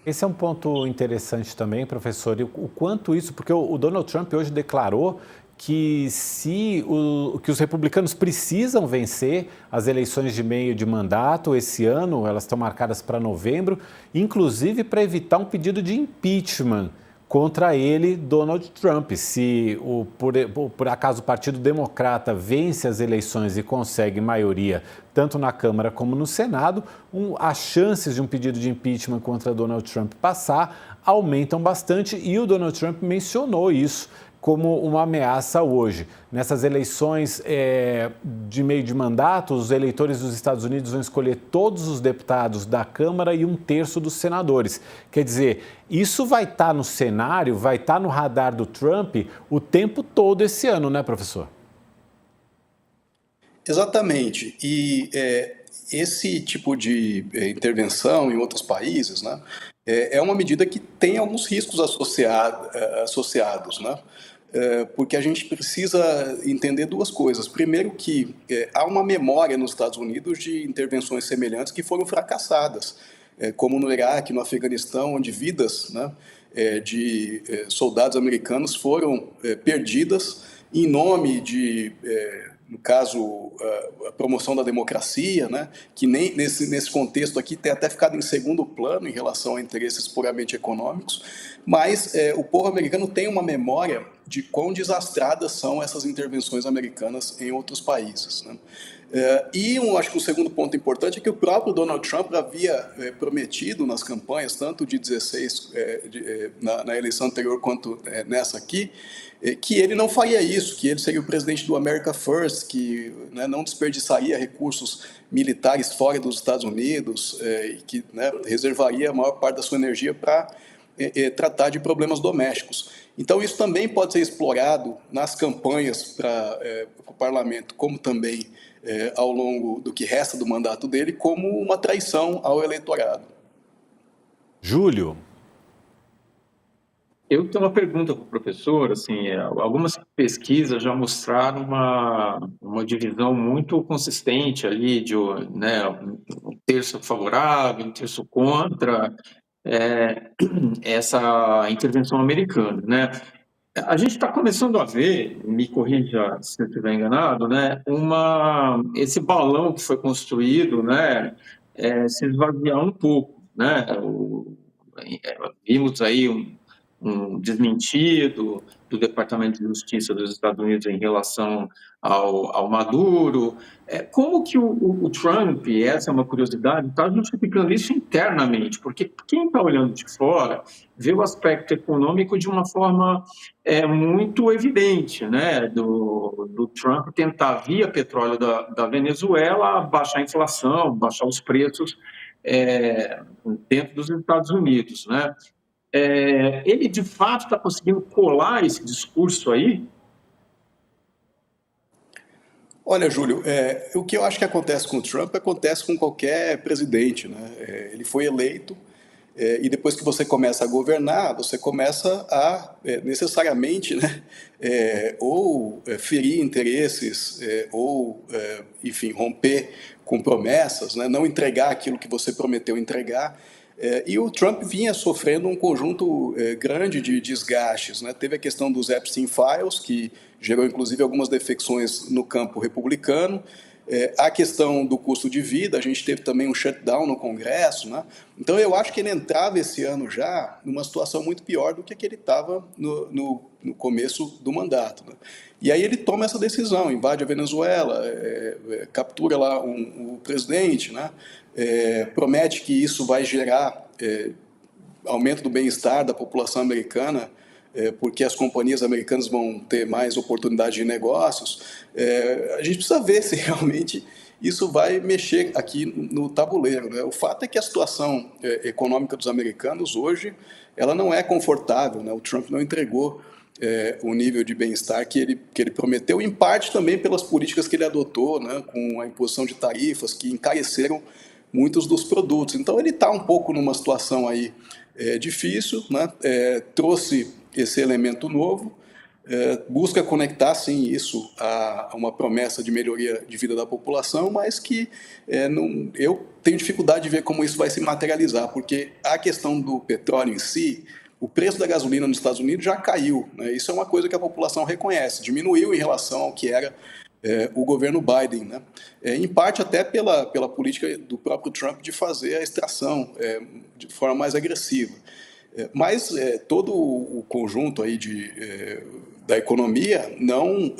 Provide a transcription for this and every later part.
Esse é um ponto interessante também, professor, e o quanto isso, porque o Donald Trump hoje declarou que que os republicanos precisam vencer as eleições de meio de mandato esse ano, elas estão marcadas para novembro, inclusive para evitar um pedido de impeachment contra ele, Donald Trump. Se por acaso o Partido Democrata vence as eleições e consegue maioria tanto na Câmara como no Senado, as chances de um pedido de impeachment contra Donald Trump passar aumentam bastante, e o Donald Trump mencionou isso como uma ameaça hoje. Nessas eleições de meio de mandato, os eleitores dos Estados Unidos vão escolher todos os deputados da Câmara e 1/3 dos senadores. Quer dizer, isso vai estar no cenário, vai estar no radar do Trump o tempo todo esse ano, né, professor? Exatamente. E esse tipo de intervenção em outros países, né, é uma medida que tem alguns riscos associados, né? Porque a gente precisa entender duas coisas. Primeiro que há uma memória nos Estados Unidos de intervenções semelhantes que foram fracassadas, como no Iraque, no Afeganistão, onde vidas, né, de soldados americanos foram perdidas em nome de, no caso, a promoção da democracia, né, que nem nesse contexto aqui tem até ficado em segundo plano em relação a interesses puramente econômicos, mas o povo americano tem uma memória de quão desastradas são essas intervenções americanas em outros países, né? Acho que o segundo ponto importante é que o próprio Donald Trump havia prometido nas campanhas, tanto de 16, na eleição anterior, quanto nessa aqui, que ele não faria isso, que ele seria o presidente do America First, que, né, não desperdiçaria recursos militares fora dos Estados Unidos, e que, né, reservaria a maior parte da sua energia para tratar de problemas domésticos. Então, isso também pode ser explorado nas campanhas para o parlamento, como também ao longo do que resta do mandato dele, como uma traição ao eleitorado. Júlio. Eu tenho uma pergunta para o professor. Assim, algumas pesquisas já mostraram uma divisão muito consistente ali, né, um terço favorável, um terço contra essa intervenção americana, né? A gente está começando a ver, me corrija se eu estiver enganado, né, esse balão que foi construído, né, se esvaziar um pouco, né? Vimos aí um desmentido do Departamento de Justiça dos Estados Unidos em relação ao Maduro. Como que o Trump, essa é uma curiosidade, está justificando isso internamente? Porque quem está olhando de fora vê o aspecto econômico de uma forma muito evidente, né? Do Trump tentar, via petróleo da Venezuela, baixar a inflação, baixar os preços dentro dos Estados Unidos, né? Ele, de fato, está conseguindo colar esse discurso aí? Olha, Júlio, o que eu acho que acontece com o Trump acontece com qualquer presidente, né? Ele foi eleito, e depois que você começa a governar, você começa a necessariamente, né, ou ferir interesses, ou, enfim, romper com promessas, né, não entregar aquilo que você prometeu entregar. E o Trump vinha sofrendo um conjunto grande de desgastes, né? Teve a questão dos Epstein Files, que gerou inclusive algumas defecções no campo republicano. A questão do custo de vida, a gente teve também um shutdown no Congresso, né? Então eu acho que ele entrava esse ano já numa situação muito pior do que ele estava no começo do mandato, né? E aí ele toma essa decisão, invade a Venezuela, captura lá o presidente, né? Promete que isso vai gerar aumento do bem-estar da população americana, porque as companhias americanas vão ter mais oportunidade de negócios. A gente precisa ver se realmente isso vai mexer aqui no tabuleiro, né? O fato é que a situação econômica dos americanos hoje ela não é confortável, né? O Trump não entregou o nível de bem-estar que ele prometeu, em parte também pelas políticas que ele adotou, né, com a imposição de tarifas que encareceram muitos dos produtos. Então ele está um pouco numa situação aí difícil, né? Trouxe esse elemento novo, busca conectar, sim, isso a uma promessa de melhoria de vida da população, mas que eu tenho dificuldade de ver como isso vai se materializar, porque a questão do petróleo em si, o preço da gasolina nos Estados Unidos já caiu, né? Isso é uma coisa que a população reconhece, diminuiu em relação ao que era o governo Biden, né? Em parte até pela política do próprio Trump de fazer a extração de forma mais agressiva. Mas todo o conjunto aí da economia não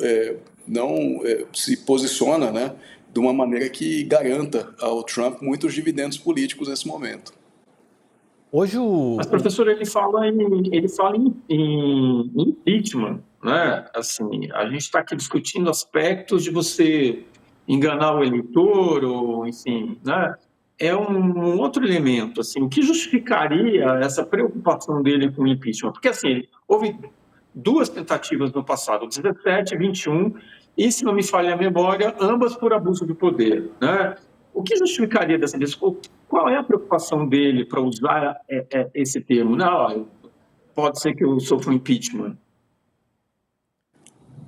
se posiciona, né, de uma maneira que garanta ao Trump muitos dividendos políticos nesse momento. Hoje Mas, professor, ele fala em impeachment, né? Assim, a gente está aqui discutindo aspectos de você enganar o eleitor, ou, enfim, né? É um outro elemento, assim, o que justificaria essa preocupação dele com o impeachment? Porque, assim, houve duas tentativas no passado, 17 e 21, e, se não me falha a memória, ambas por abuso de poder, né? O que justificaria dessa vez? Qual é a preocupação dele para usar esse termo? Não, pode ser que eu sofra um impeachment.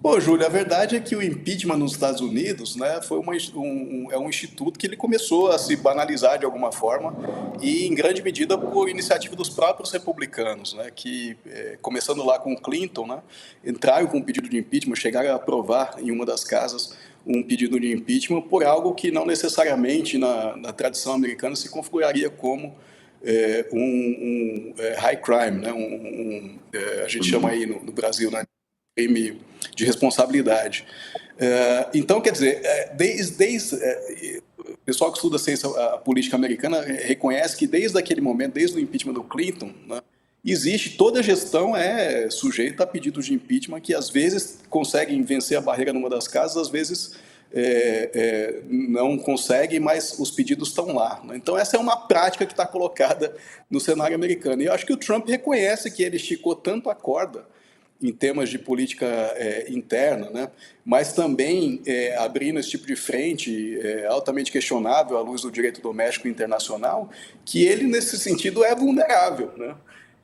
Pô, Júlio, a verdade é que o impeachment nos Estados Unidos, né, foi um instituto que ele começou a se banalizar de alguma forma e, em grande medida, por iniciativa dos próprios republicanos, né, que, começando lá com o Clinton, né, entraram com um pedido de impeachment, chegaram a aprovar em uma das casas um pedido de impeachment por algo que não necessariamente na tradição americana se configuraria como high crime, né, a gente chama aí no Brasil, né, crime de responsabilidade. Então, quer dizer, o pessoal que estuda a política americana reconhece que desde aquele momento, desde o impeachment do Clinton, né, existe, toda gestão é sujeita a pedidos de impeachment que às vezes conseguem vencer a barreira numa das casas, às vezes não conseguem, mas os pedidos estão lá, né? Então essa é uma prática que está colocada no cenário americano. E eu acho que o Trump reconhece que ele esticou tanto a corda em temas de política interna, né? Mas também abrindo esse tipo de frente altamente questionável à luz do direito doméstico internacional, que ele, nesse sentido, é vulnerável, né?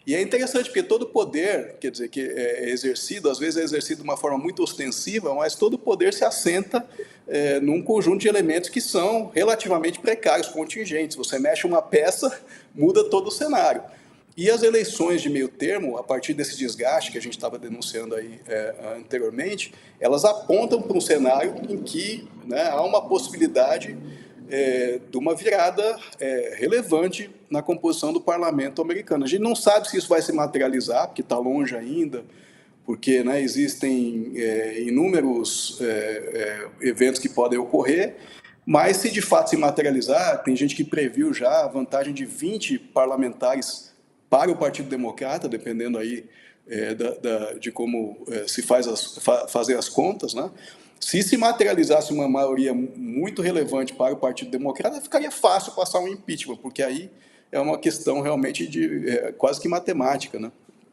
E é interessante porque todo poder, quer dizer, que é exercido, às vezes é exercido de uma forma muito ostensiva, mas todo poder se assenta num conjunto de elementos que são relativamente precários, contingentes. Você mexe uma peça, muda todo o cenário. E as eleições de meio termo, a partir desse desgaste que a gente estava denunciando aí anteriormente, elas apontam para um cenário em que, né, há uma possibilidade de uma virada relevante na composição do parlamento americano. A gente não sabe se isso vai se materializar, porque está longe ainda, porque, né, existem inúmeros eventos que podem ocorrer, mas se de fato se materializar, tem gente que previu já a vantagem de 20 parlamentares para o Partido Democrata, dependendo aí de como se fazer as contas, né? Se materializasse uma maioria muito relevante para o Partido Democrata, ficaria fácil passar um impeachment, porque aí é uma questão realmente quase que matemática, né?